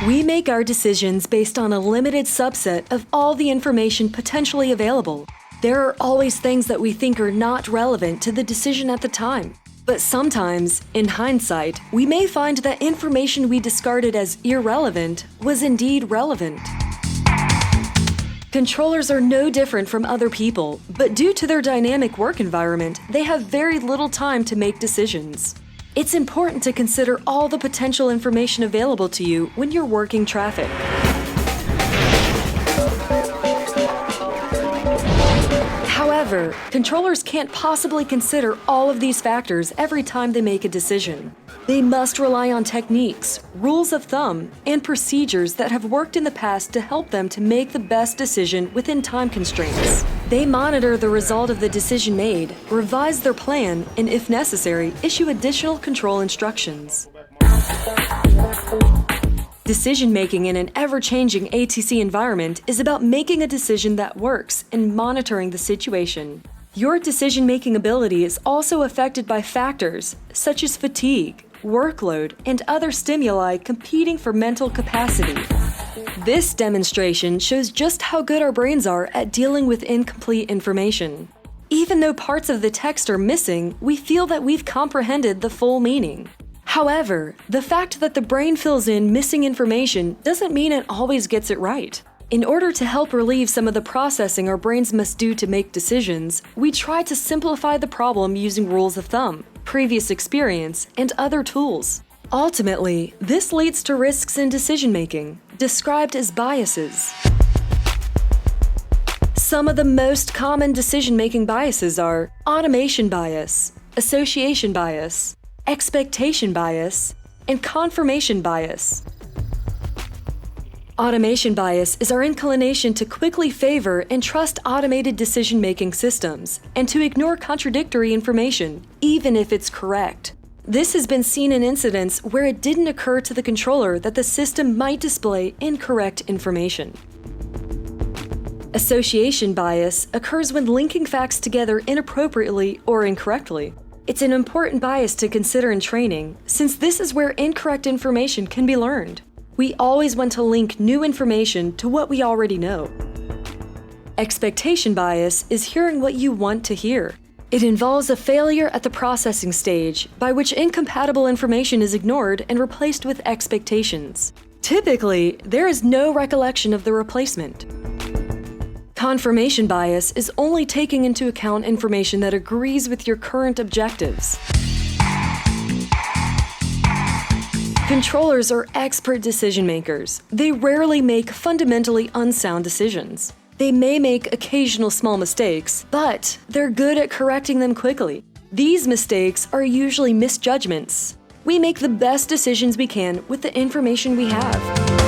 We make our decisions based on a limited subset of all the information potentially available. There are always things that we think are not relevant to the decision at the time. But sometimes, in hindsight, we may find that information we discarded as irrelevant was indeed relevant. Controllers are no different from other people, but due to their dynamic work environment, they have very little time to make decisions. It's important to consider all the potential information available to you when you're working traffic. However, controllers can't possibly consider all of these factors every time they make a decision. They must rely on techniques, rules of thumb, and procedures that have worked in the past to help them to make the best decision within time constraints. They monitor the result of the decision made, revise their plan, and if necessary, issue additional control instructions. Decision-making in an ever-changing ATC environment is about making a decision that works and monitoring the situation. Your decision-making ability is also affected by factors such as fatigue, workload, and other stimuli competing for mental capacity. This demonstration shows just how good our brains are at dealing with incomplete information. Even though parts of the text are missing, we feel that we've comprehended the full meaning. However, the fact that the brain fills in missing information doesn't mean it always gets it right. In order to help relieve some of the processing our brains must do to make decisions, we try to simplify the problem using rules of thumb, previous experience, and other tools. Ultimately, this leads to risks in decision-making, described as biases. Some of the most common decision-making biases are automation bias, association bias, expectation bias, and confirmation bias. Automation bias is our inclination to quickly favor and trust automated decision-making systems and to ignore contradictory information, even if it's correct. This has been seen in incidents where it didn't occur to the controller that the system might display incorrect information. Association bias occurs when linking facts together inappropriately or incorrectly. It's an important bias to consider in training, since this is where incorrect information can be learned. We always want to link new information to what we already know. Expectation bias is hearing what you want to hear. It involves a failure at the processing stage, by which incompatible information is ignored and replaced with expectations. Typically, there is no recollection of the replacement. Confirmation bias is only taking into account information that agrees with your current objectives. Controllers are expert decision makers. They rarely make fundamentally unsound decisions. They may make occasional small mistakes, but they're good at correcting them quickly. These mistakes are usually misjudgments. We make the best decisions we can with the information we have.